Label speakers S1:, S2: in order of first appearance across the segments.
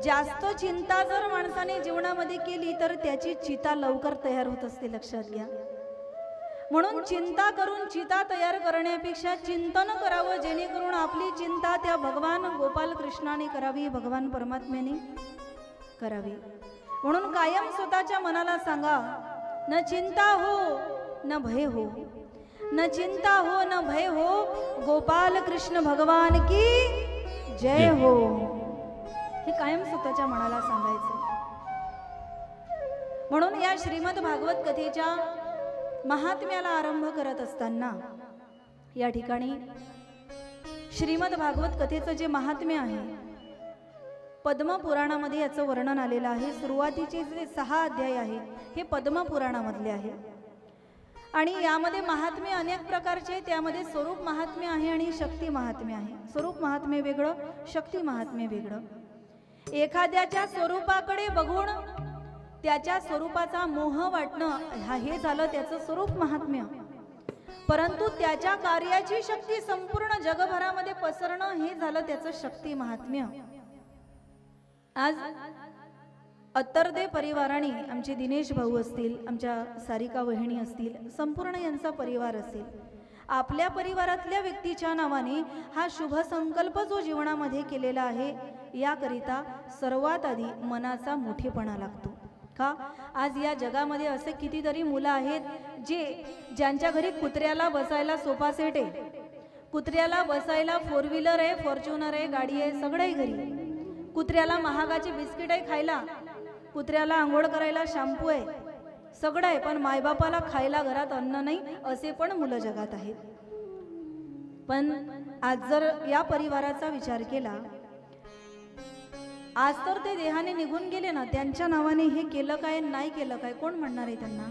S1: जास्त चिंता जर माणसाने जीवनामध्ये केली तर त्याची चिता लवकर तयार होत असते, लक्षात घ्या. म्हणून चिंता करून चिता तयार करण्यापेक्षा चिंतन करावं, जेणेकरून आपली चिंता त्या भगवान गोपाल कृष्णाने करावी, भगवान परमात्म्याने करावी. म्हणून कायम स्वतःच्या मनाला सांगा, न चिंता हो न भय हो, न चिंता हो न भय हो, गोपाल कृष्ण भगवान की जय हो. हे कायम स्वतःच्या मनाला सांगायचं. म्हणून या श्रीमद भागवत कथेच्या महात्म्याला आरंभ करत असताना या ठिकाणी श्रीमद भागवत कथेचं जे महात्म्य आहे, पद्मपुराणामध्ये याचं वर्णन आलेलं आहे. सुरुवातीचे जे 6 अध्याय आहेत हे पद्मपुराणामधले आहे. आणि यामध्ये महात्म्य अनेक प्रकारचे आहे. त्यामध्ये स्वरूप महात्म्य आहे आणि शक्ती महात्म्य आहे. स्वरूप महात्म्य वेगळं, शक्ती महात्म्य वेगळं. एखाद्याच्या स्वरूपाकडे बघून त्याच्या स्वरूपाचा मोह वाटणं हे झालं त्याचं स्वरूप महात्म्य. परंतु त्याच्या कार्याची शक्ती संपूर्ण जगभरामध्ये पसरणं हे झालं त्याचं शक्ती महात्म्य. आज अत्तरदे परिवाराने, आमचे दिनेश भाऊ असतील, आमच्या सारिका वहिनी असतील, संपूर्ण यांचा परिवार असेल, आपल्या परिवारातल्या व्यक्तीच्या नावाने हा शुभ संकल्प जो जीवनामध्ये केलेला आहे, याकरिता सर्वात आधी मनाचा मोठेपणा लागतो. का? आज या जगामध्ये असे कितीतरी मुलं आहेत ज्यांच्या घरी कुत्र्याला बसायला सोफा सेट आहे, कुत्र्याला बसायला 4 व्हीलर आहे, फॉर्च्युनर आहे, गाडी आहे, सगळं आहे घरी. कुत्र्याला महागाची बिस्किट आहे खायला, कुत्र्याला आंघोळ करायला शॅम्पू आहे, सगळं आहे, पण मायबापाला खायला घरात अन्न नाही, असे पण मुलं जगात आहेत. पण आज जर या परिवाराचा विचार केला, आज तर ते देहाने निघून गेले ना, त्यांच्या नावाने हे केलं काय नाही केलं काय कोण म्हणणार आहे त्यांना.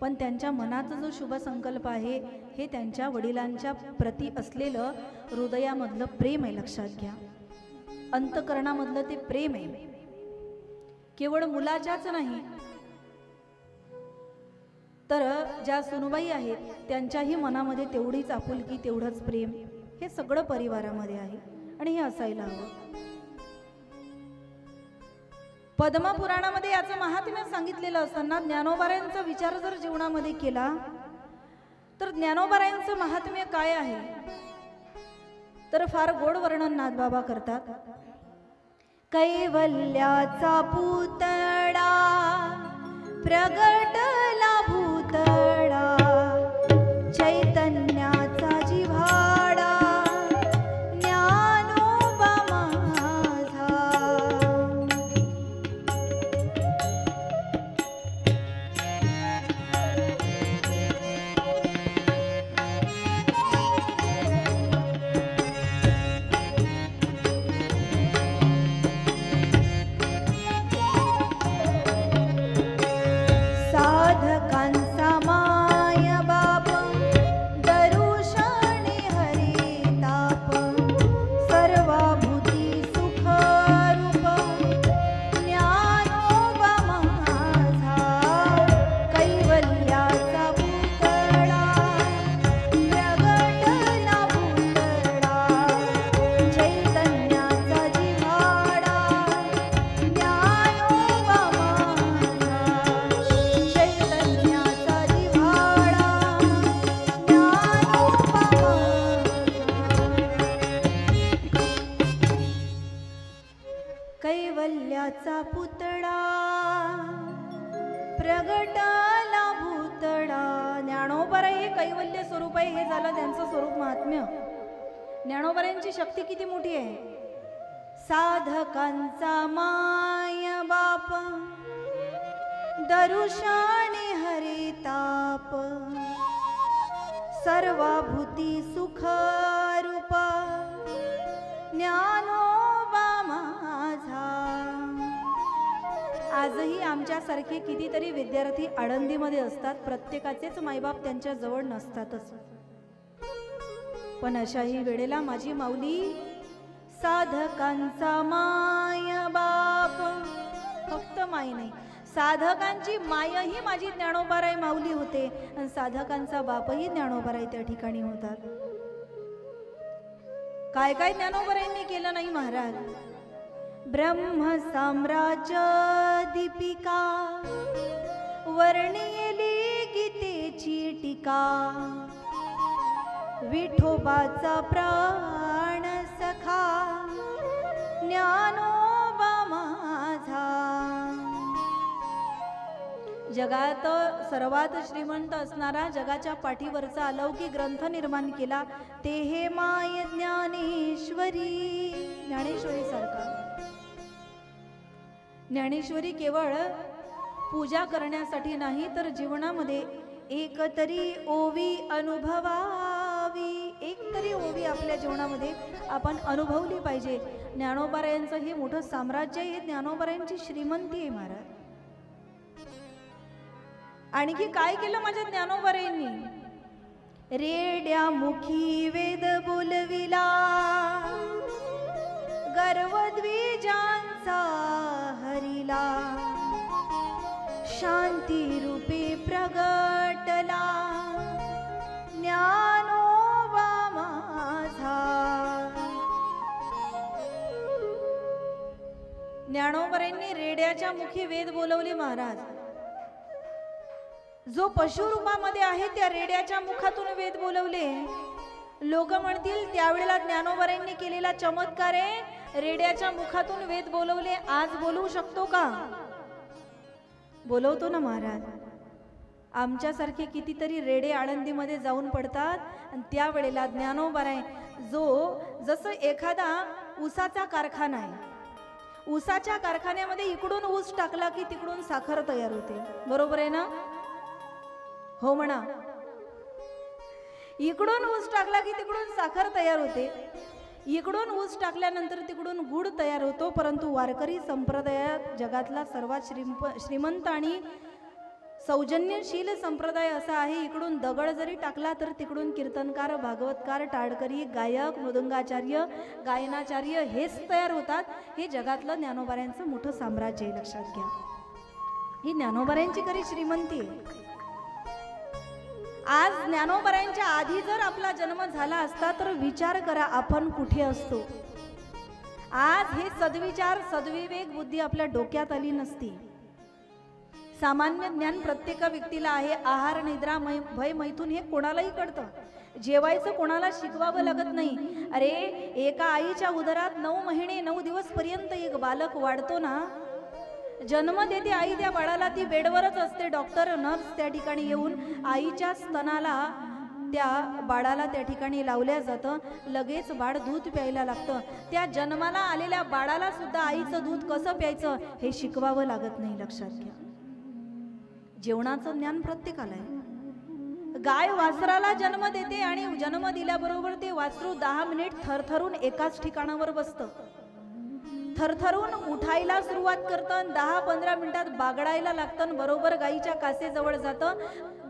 S1: पण त्यांच्या मनाचा जो शुभ संकल्प आहे हे त्यांच्या वडिलांच्या प्रती असलेलं हृदयामधलं प्रेम आहे, लक्षात घ्या. अंतकरणामधलं ते प्रेम आहे, केवळ मुलाच्याच नाही तर ज्या सुनबाई आहेत त्यांच्याही मनामध्ये तेवढीच आपुलकी, तेवढंच प्रेम, हे सगळं परिवारामध्ये आहे आणि हे असायला हवं. पद्मपुराणामध्ये याचं महात्म्य सांगितलेलं असताना ज्ञानोबारायांचा विचार जर जीवनामध्ये केला तर ज्ञानोबारायांचं महात्म्य काय आहे तर फार गोड वर्णन नाथबाबा करतात. कैवल्याचा पुतळा प्रगटला भूतळा, चैतन्याचा जिव्हाळा ज्ञानोबा माझा. कैवल्याचा पुतळा प्रगटाला भूतळा. ज्ञानोबा हे कैवल्य स्वरूप आहे, हे झालं त्यांचं स्वरूप महात्म्य. ज्ञानोबारायांची शक्ती किती मोठी आहे. साधकांचा माय बाप दरुशाने हरिताप, सर्वाभूती सुख रूप ज्ञानोबा माझा. आजही आमच्यासारखे कितीतरी विद्यार्थी आळंदीमध्ये असतात, प्रत्येकाचेच मायबाप त्यांच्या जवळ नसतातच. पण अशाही वेळेला माझी माऊली साधकांचा माय बाप, फक्त माई नाही, साधकांची मायही माझी ज्ञानोबाराय माऊली होते आणि साधकांचा बापही ज्ञानोबाराय त्या ठिकाणी होतात. काय काय ज्ञानोबारायांनी केलं नाही महाराज. ब्रह्म साम्राज्य दीपिका वर्णियली गीतेची टीका विठोबाचा प्राण सखा ज्ञानोबा माझा। जगात सर्वात श्रीमंत असणारा जगाच्या पाठीवरचा अलौकिक ग्रंथ निर्माण केला ते हे माय ज्ञानेश्वरी। ज्ञानेश्वरी सारखा ज्ञानेश्वरी केवळ पूजा करण्यासाठी नाही तर जीवनामध्ये एक तरी ओवी अनुभवावी, एक तरी ओवी आपल्या जीवनामध्ये आपण अनुभवली पाहिजे। ज्ञानोबारायांचं हे मोठं साम्राज्य आहे, ज्ञानोबारायांची श्रीमंती आहे महाराज। आणखी काय केलं माझ्या ज्ञानोबारायांनी? रेड्या मुखी वेद बोलविला गर्वद्विजांचा हरिला शांती रूपे प्रगटला ज्ञानोबा माझा। ज्ञानोबारायांनी रेड्याच्या मुखी वेद बोलवले महाराज। जो पशु रूपामध्ये आहे त्या रेड्याच्या मुखातून वेद बोलवले। लोक म्हणतील त्यावेळेला ज्ञानोबारायांनी केलेला चमत्कार आहे, रेड्याच्या मुखातून वेद बोलवले। आज बोलवू शकतो का? बोलवतो ना महाराज। आमच्यासारखे कितीतरी रेडे आळंदीमध्ये जाऊन पडतात आणि त्यावेळेला ज्ञानोबाराय जो जसं एखादा ऊसाचा कारखाना आहे, ऊसाच्या कारखान्यामध्ये इकडून ऊस टाकला की तिकडून साखर तयार होते, बरोबर आहे ना? हो म्हणा। इकडून ऊस टाकला की तिकडून साखर तयार होते, इकडून ऊस टाकल्यानंतर तिकडून गुड तयार होतो। परंतु वारकरी संप्रदायात जगातला सर्वात श्रीमंत आणि सौजन्यशील संप्रदाय असा आहे, इकडून दगड जरी टाकला तर तिकडून कीर्तनकार, भागवतकार, टाळकरी, गायक, मृदंगाचार्य, गायनाचार्य हेच तयार होतात। हे जगातलं ज्ञानोबारायांचं मोठं साम्राज्य आहे, लक्षात घ्या। ही ज्ञानोबारायांची खरी श्रीमंती आहे। आज ज्ञानोबारायांच्या आधी जर आपला जन्म झाला असता तर विचार करा आपण कुठे असतो। आज हे सद्विचार, सद्विवेक बुद्धी आपल्या डोक्यात आली नसती। सामान्य ज्ञान प्रत्येक व्यक्तीला आहे। आहार, निद्रा, भय, मैथून हे कोणालाही कळतं। जेवायचं कोणाला शिकवावं लागत नाही। अरे एका आईच्या उदरात 9 महिने 9 दिवस पर्यंत एक बालक वाढतो ना, जन्म देते आई त्या बाळाला, ती बेडवरच असते। डॉक्टर, नर्स त्या ठिकाणी येऊन आईच्या स्तनाला त्या बाळाला त्या ठिकाणी लावल्या जातं। लगेच बाळ दूध प्यायला लागतं। त्या जन्माला आलेल्या बाळाला सुद्धा आईचं दूध कसं प्यायचं हे शिकवावं लागत नाही, लक्षात घ्या। जेवणाचं ज्ञान प्रत्येकाला आहे। गाय वासराला जन्म देते आणि जन्म दिल्याबरोबर ते वासरू 10 मिनिट थरथरून एकाच ठिकाणावर बसतं, थरथरून उठायला सुरुवात करतं, 10-15 मिनिटात बागडायला लागतं, बरोबर गाईच्या कासेजवळ जातं।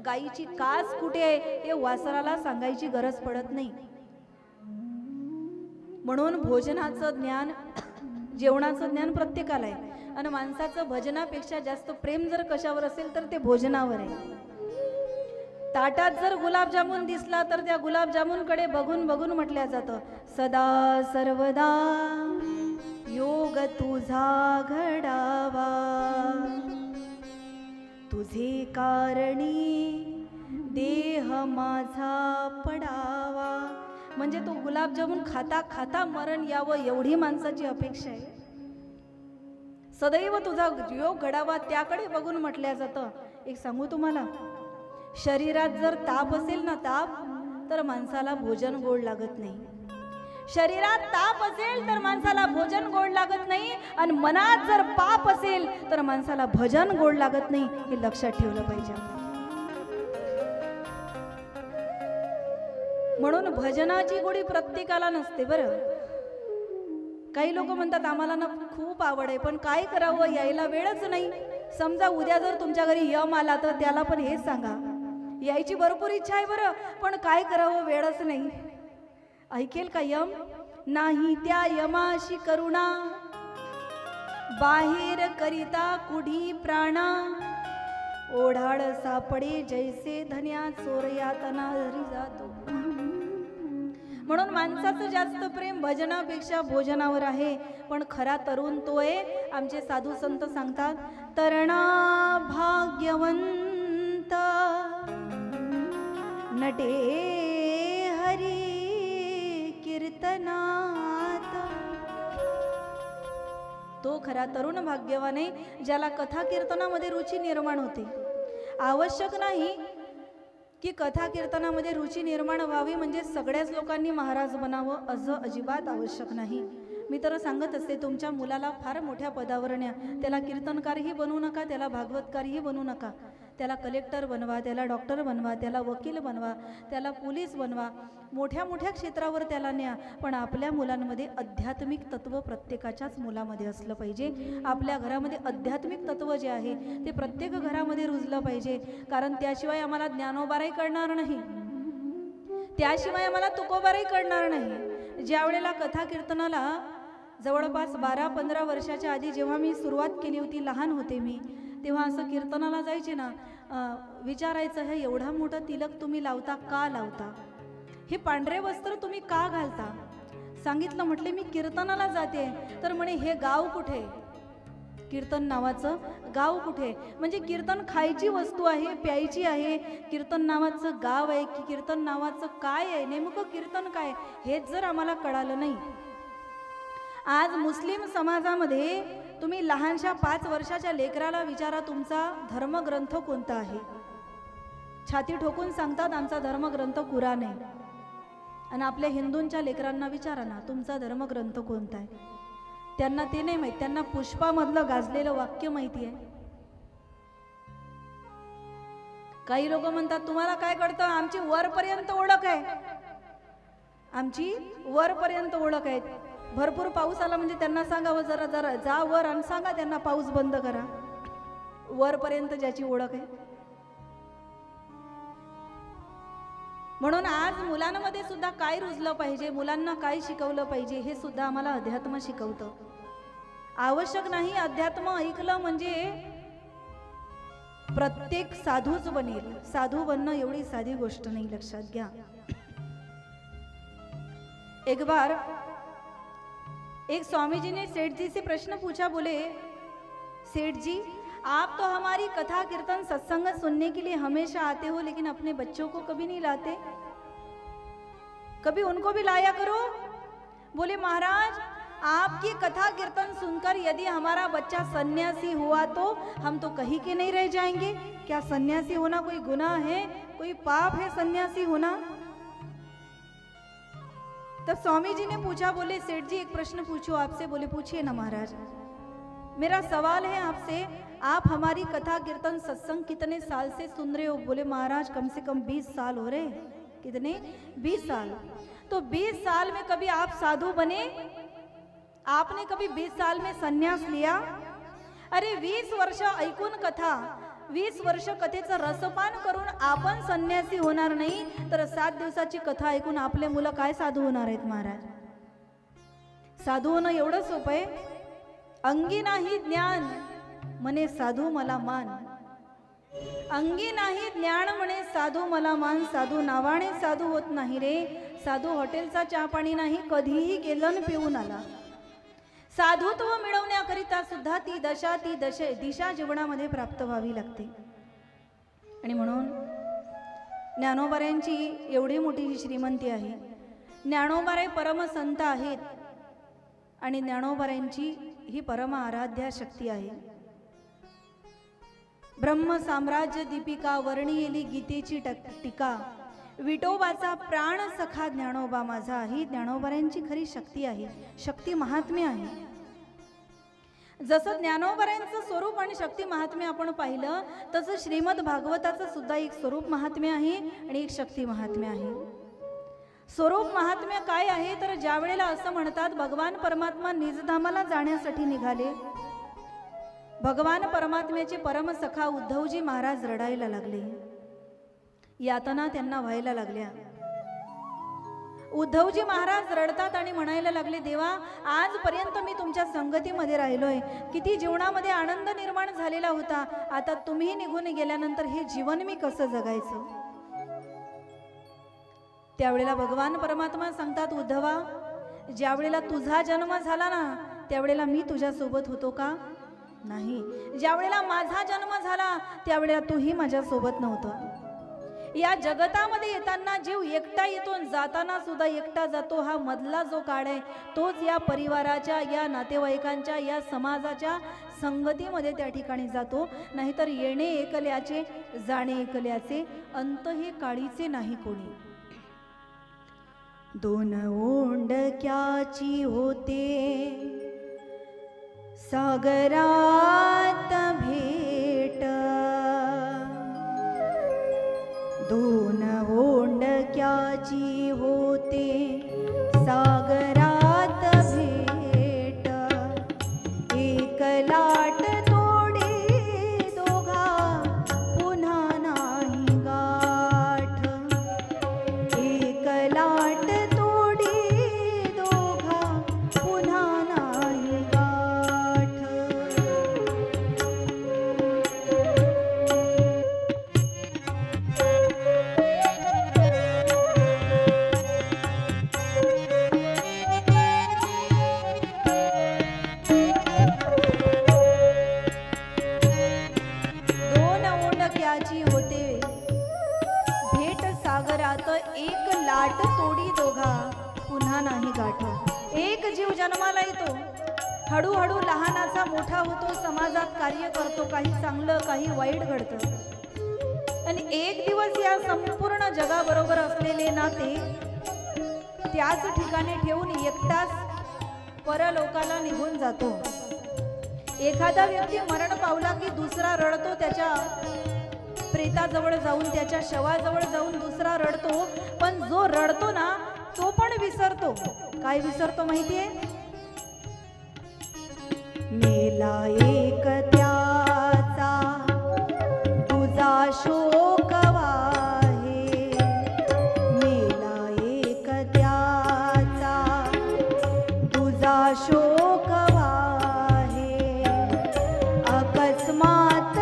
S1: गाईची कास कुठे आहे हे वासराला सांगायची गरज पडत नाही। म्हणून भोजनाचं ज्ञान, जेवणाचं ज्ञान प्रत्येकाला आहे। आणि माणसाचं भजनापेक्षा जास्त प्रेम जर कशावर असेल तर ते भोजनावर आहे। ताटात जर गुलाबजामुन दिसला तर त्या गुलाबजामुनकडे बघून बघून म्हटल्या जातं, सदा सर्वदा योग तुझा घडावा, तुझे कारणी देह माझा पडावा। म्हणजे तो गुलाबजामुन खाता खाता मरण यावं एवढी माणसाची अपेक्षा आहे। सदैव तुझा योग घडावा त्याकडे बघून म्हटल्या जातं। एक सांगू तुम्हाला, शरीरात जर ताप असेल ना, ताप, तर माणसाला भोजन गोड लागत नाही। शरीरात ताप असेल तर माणसाला भोजन गोड लागत नाही, आणि मनात जर पाप असेल तर माणसाला भजन गोड लागत नाही। हे लक्षात ठेवलं पाहिजे। म्हणून भजनाची गोडी प्रत्येकाला नसते बरं। काही लोक म्हणतात आम्हाला ना खूप आवड आहे, पण काय करावं, यायला वेळच नाही। समजा उद्या जर तुमच्या घरी यम आला तर त्याला पण हेच सांगा, यायची भरपूर इच्छा आहे बरं, पण काय करावं, वेळच नाही। ऐकेल का यम? नाही त्या यमाशी करुणा, बाहेर करिता कुढी प्राणा, ओढाळ सापडे जैसे धन्या चोरया तना घरी जातो। म्हणून माणसाचं जास्त प्रेम भजनापेक्षा भोजनावर आहे. पण खरा तरुण तो आहे. आमचे साधू संत सांगतात, तरणा भाग्यवंत नटे हरी कीर्तनात. तो खरा तरुण भाग्यवान आहे ज्याला कथा कीर्तनामध्ये रुची निर्माण होते. आवश्यक नाही की कथा कीर्तनामध्ये रुची निर्माण व्हावी म्हणजे सगळ्याच लोकांनी महाराज बनावं, असं अजिबात आवश्यक नाही. मी तर सांगत असते, तुमच्या मुलाला फार मोठ्या पदावर न्या. त्याला कीर्तनकारही बनवू नका, त्याला भागवतकारही बनवू नका. त्याला कलेक्टर बनवा, त्याला डॉक्टर बनवा, त्याला वकील बनवा, त्याला पोलीस बनवा, मोठ्या मोठ्या क्षेत्रावर त्याला न्या. पण आपल्या मुलांमध्ये आध्यात्मिक तत्व प्रत्येकाच्याच मुलामध्ये असलं पाहिजे. आपल्या घरामध्ये आध्यात्मिक तत्व जे आहे ते प्रत्येक घरामध्ये रुजलं पाहिजे. कारण त्याशिवाय आम्हाला ज्ञानोबाराही कळणार नाही, त्याशिवाय आम्हाला तुकोबाराही कळणार नाही. ज्या वेळेला कथा कीर्तनाला जवळपास 12-15 वर्षाच्या आधी जेव्हा मी सुरुवात केली होती, लहान होते मी, तेव्हा असं कीर्तनाला जायचे ना, विचारायचं, हे एवढा मोठा तिलक तुम्ही लावता का लावता? हे पांढरे वस्त्र तुम्ही का घालता? सांगितलं, म्हटले मी कीर्तनाला जाते. तर म्हणे हे गाव कुठे? कीर्तन नावाचं गाव कुठे? म्हणजे कीर्तन खायची वस्तू आहे, प्यायची आहे, कीर्तन नावाचं गाव आहे की कीर्तन नावाचं काय आहे, नेमकं कीर्तन काय, हेच जर आम्हाला कळालं नाही. आज मुस्लिम समाजामध्ये तुम्ही लहानशा 5 वर्षाच्या लेकराला विचारा, तुमचा धर्मग्रंथ कोणता आहे? छाती ठोकून सांगतात, आमचा धर्मग्रंथ कुराण आहे. आणि आपल्या हिंदूंच्या लेकरांना विचारा ना, तुमचा धर्मग्रंथ कोणता आहे? त्यांना ते नाही माहित, त्यांना पुष्पामधलं गाजलेलं वाक्य माहिती आहे. काही लोक म्हणतात, तुम्हाला काय कळतं? आमची वरपर्यंत ओळख आहे, आमची वरपर्यंत ओळख आहे. भरपूर पाऊस आला म्हणजे त्यांना सांगावं, जरा जरा जा वर आणि सांगा त्यांना पाऊस बंद करा. वरपर्यंत ज्याची ओळख आहे. म्हणून आज मुलांमध्ये सुद्धा काय रुजलं पाहिजे, मुलांना काय शिकवलं पाहिजे, हे सुद्धा आम्हाला अध्यात्म शिकवतं. आवश्यक नाही अध्यात्म ऐकलं म्हणजे प्रत्येक साधूच बनेल. साधू बनणं एवढी साधी गोष्ट नाही, लक्षात घ्या. एक बार एक स्वामी जी ने सेठ जी से प्रश्न पूछा, बोले सेठ जी, आप तो हमारी कथा कीर्तन सत्संग सुनने के लिए हमेशा आते हो, लेकिन अपने बच्चों को कभी नहीं लाते, कभी उनको भी लाया करो. बोले महाराज, आपकी कथा कीर्तन सुनकर यदि हमारा बच्चा सन्यासी हुआ तो हम तो कहीं के नहीं रह जाएंगे. क्या सन्यासी होना कोई गुनाह है, कोई पाप है सन्यासी होना? तब स्वामी जी ने पूछा, बोले सेठ जी एक प्रश्न पूछो आपसे. बोले पूछिए ना महाराज. मेरा सवाल है आपसे, आप हमारी कथा कीर्तन सत्संग कितने साल से सुन रहे हो? बोले महाराज कम से कम 20 साल हो रहे. कितने? 20 साल. तो 20 साल में कभी आप साधु बने? आपने कभी 20 साल में संन्यास लिया? अरे 20 वर्ष ऐकून कथा, 20 वर्ष कथेचं रसपान करून आपण संन्यासी होणार नाही, तर 7 दिवसाची कथा ऐकून आपले मुलं काय साधू होणार आहेत महाराज? साधू होणं एवढं सोपं आहे. अंगी नाही ज्ञान म्हणे साधू मला मान, अंगी नाही ज्ञान म्हणे साधू मला मान. साधू नावाने साधू होत नाही रे. साधू हॉटेलचा चहा पाणी नाही, कधीही गेलं पिऊन आला. साधुत्व मिळवण्याकरिता सुद्धा ती दिशा जीवनामध्ये प्राप्त व्हावी लागते. आणि म्हणून ज्ञानोबाऱ्यांची एवढी मोठी श्रीमंती आहे. ज्ञानोबारे परमसंत आहेत आणि ज्ञानोबाऱ्यांची ही परम आराध्या शक्ती आहे. ब्रह्म साम्राज्य दीपिका वर्णियेली गीतेची टीका, विठोबाचा प्राण सखा ज्ञानोबा माझा, ही ज्ञानोबाऱ्यांची खरी शक्ती आहे, शक्ती महात्म्य आहे. जसं ज्ञानोबाऱ्यांचं स्वरूप आणि शक्ती महात्म्य आपण पाहिलं, तसं श्रीमद भागवताचं सुद्धा एक स्वरूप महात्म्य आहे आणि एक शक्ती महात्म्य आहे. स्वरूप महात्म्य काय आहे तर ज्या वेळेला असं म्हणतात, भगवान परमात्मा निजधामाला जाण्यासाठी निघाले. भगवान परमात्म्याचे परमसखा उद्धवजी महाराज रडायला लागले, यातना त्यांना व्हायला लागल्या. उद्धवजी महाराज रडतात आणि म्हणायला लागले, देवा आजपर्यंत मी तुमच्या संगतीमध्ये राहिलोय, किती जीवनामध्ये आनंद निर्माण झालेला होता, आता तुम्ही निघून गेल्यानंतर हे जीवन मी कसं जगायचं? त्यावेळेला भगवान परमात्मा सांगतात, उद्धवा, ज्या वेळेला तुझा जन्म झाला ना त्यावेळेला मी तुझ्या सोबत होतो का? नाही. ज्या वेळेला माझा जन्म झाला त्यावेळेला तूही माझ्या सोबत नव्हता. या जगतामध्ये येताना जीव एकटा येतो, जाताना सुद्धा एकटा जातो. हा मधला जो काळ आहे तोच या परिवाराच्या, या नातेवाईकांच्या, या समाजाच्या संगतीमध्ये त्या ठिकाणी जातो. नाहीतर येणे एकल्याचे, जाणे एकल्याचे, अंत हे काळीचे नाही कोणी. दोन ओंडक्याची होते सागरात भेट, दोन ओंडक्याची होते सागरात भेट, एक लाट तोडे दोघा पुन्हा नाही गाठ, एक लाट तोडे दोघा पुन्हा नाही गाठ. होते भेट सागरात, एक लाट तोडी दोघा पुन्हा नाही गाठ. एक जीव जन्माला येतो, हळूहळू लहानाचा मोठा होतो, समाजात कार्य करतो, काही चांगलं काही वाईट घडतं. आणि एक दिवस या संपूर्ण जगाबरोबर असलेले नाते त्याच ठिकाणी ठेवून एकटाच परलोकाला निघून जातो. एखादा व्यक्ती मरण पावला की दुसरा रडतो, त्याच्या प्रेताजवळ जाऊन, त्याच्या शवाजवळ जाऊन दुसरा रडतो. पण जो रडतो ना तो पण विसरतो. काय विसरतो माहितीये? मेला एक त्याचा तुझा शोक वाहे, मेला एक त्याचा तुझा शोक वाहे, अकस्मात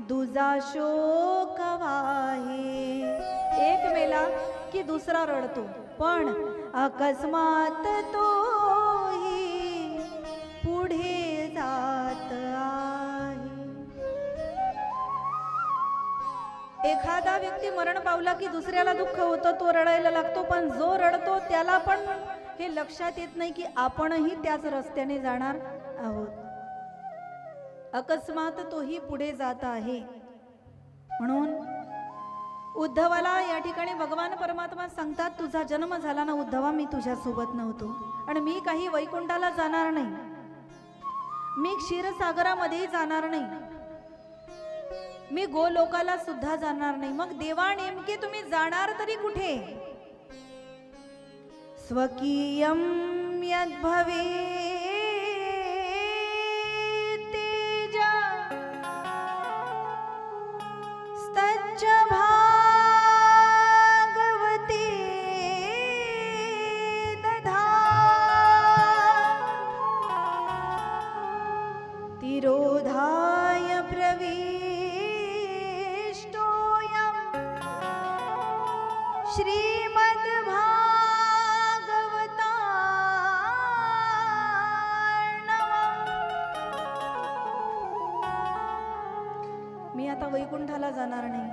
S1: दुजा शोक वाहे. एक मेला की दुसरा रडतो, पण अकस्मात तोही पुढे जात आहे. एखादा व्यक्ती मरण पावला की दुसऱ्याला दुःख होतं, तो रडायला लागतो. पण जो रडतो त्याला पण हे लक्षात येत नाही की आपणही त्याच रस्त्याने जाणार आहोत. अकस्मात तोही पुढे जात आहे. म्हणून उद्धवाला या ठिकाणी भगवान परमात्मा सांगतात, तुझा जन्म झाला ना उद्धवा, मी तुझ्या सोबत नव्हतो आणि मी काही वैकुंठाला जाणार नाही, मी क्षीरसागरामध्ये जाणार नाही, मी गोलोकाला सुद्धा जाणार नाही. मग देवा नेमके तुम्ही जाणार तरी कुठे? स्वकीयं यद्भवे तच्च भागवते दधा तिरोधाय प्रविष्टोऽयं श्रीमद्भागवतार्णवम्. मी आता वैकुंठाला जाणार नाही,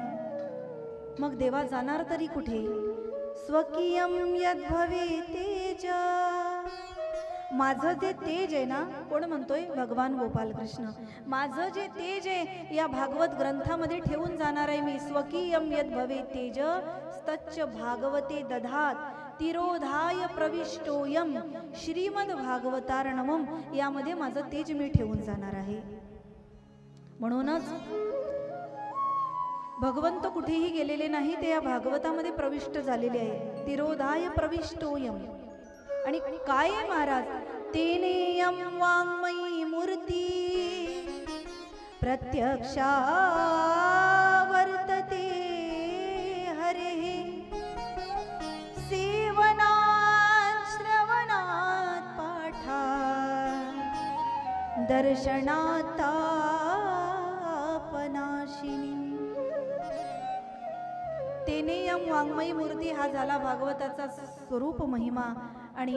S1: मग देवा जाणार तरी कुठे? स्वकीयं यद्भवे तेज माझं जे तेज आहे ना, कोण म्हणतोय? भगवान गोपाल कृष्ण. माझं जे तेज आहे या भागवत ग्रंथामध्ये ठेवून जाणार आहे मी. स्वकीयम यद भवे तेज तच्च भागवते दधात तिरोधाय प्रविष्टोयम श्रीमद भागवतार्णवम. यामध्ये माझं तेज मी ठेवून जाणार आहे. म्हणूनच भगवंत कुठेही गेलेले नाही, ते या भागवतामध्ये प्रविष्ट झालेले आहे. तिरोधाय प्रविष्टोयम. आणि काय आहे महाराज? तेनेयम वाङ्मयी मूर्ती प्रत्यक्षा वर्तते हरे सेवनात् श्रवणात् पाठात् दर्शनात् तापनाशिनी. तेनेयम वाङ्मयी मूर्ती हा झाला भागवताचा स्वरूप महिमा. आणि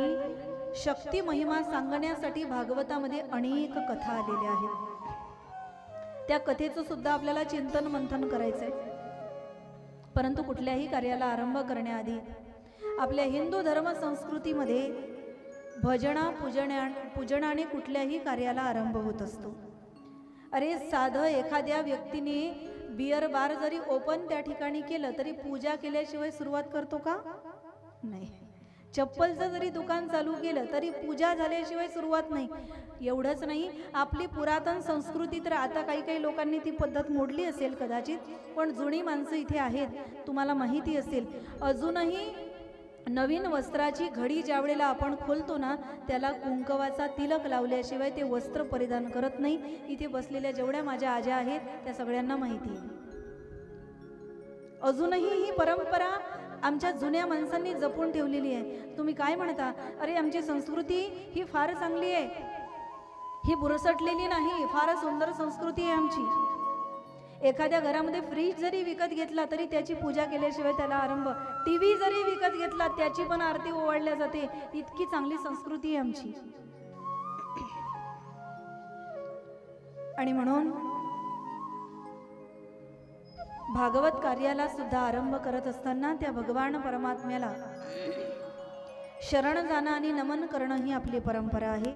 S1: शक्ती महिमा सांगण्यासाठी भागवतामध्ये अनेक कथा आलेल्या आहेत. त्या कथेचं सुद्धा आपल्याला चिंतन मंथन करायचंय. परंतु कुठल्याही कार्याला आरंभ करण्याआधी आपल्या हिंदू धर्म संस्कृतीमध्ये पूजनाने कुठल्याही कार्याला आरंभ होत असतो. अरे साधं एखाद्या व्यक्तीने बियर बार जरी ओपन त्या ठिकाणी केलं तरी पूजा केल्याशिवाय सुरुवात करतो का? नाही. चप्पलचं जरी दुकान चालू केलं तरी पूजा झाल्याशिवाय सुरुवात नाही. एवढंच नाही, आपली पुरातन संस्कृती तर आता काही लोकांनी ती पद्धत मोडली असेल कदाचित, पण जुनी माणसं इथे आहेत, तुम्हाला माहिती असेल. अजूनही नवीन वस्त्राची घडी ज्या वेळेला आपण खोलतो ना, त्याला कुंकवाचा तिलक लावल्याशिवाय ते वस्त्र परिधान करत नाही. इथे बसलेल्या जेवढ्या माझ्या आज्या आहेत त्या सगळ्यांना माहिती आहे. अजूनही ही परंपरा आमच्या जुन्या माणसांनी जपून ठेवलेली आहे. तुम्ही काय म्हणता? अरे आमची संस्कृती ही फार चांगली आहे, ही बुरसटलेली नाही, फार सुंदर संस्कृती आहे आमची. एखाद्या घरामध्ये फ्रीज जरी विकत घेतला तरी त्याची पूजा केल्याशिवाय त्याला आरंभ. टीव्ही जरी विकत घेतला त्याची पण आरती ओवाळल्या जाते. इतकी चांगली संस्कृती आहे आमची. आणि म्हणून भागवत कार्याला सुद्धा आरंभ करत असताना त्या भगवान परमात्म्याला शरण जाणं आणि नमन करणं ही आपली परंपरा आहे.